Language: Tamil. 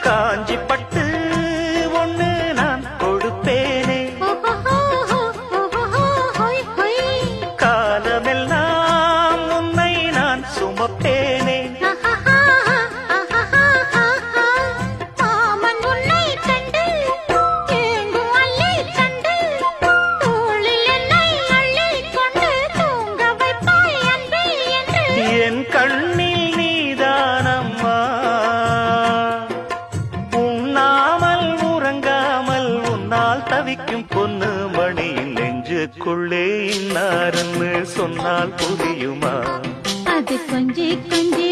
காஞ்சி பட்டு ஒண்ணு நான் கொடுப்பேனே, காலமெல்லாம் உன்னை நான் சுமப்பேனே. என் கண்ணில் நீதானம்மா, உண்ணாமல் உறங்காமல் உன்னால் தவிக்கும் பொண்ணு மணியின் நெஞ்சுக்குள்ளே இன்னாருன்னு சொன்னால் புரியுமா? அது கொஞ்சி கொஞ்சி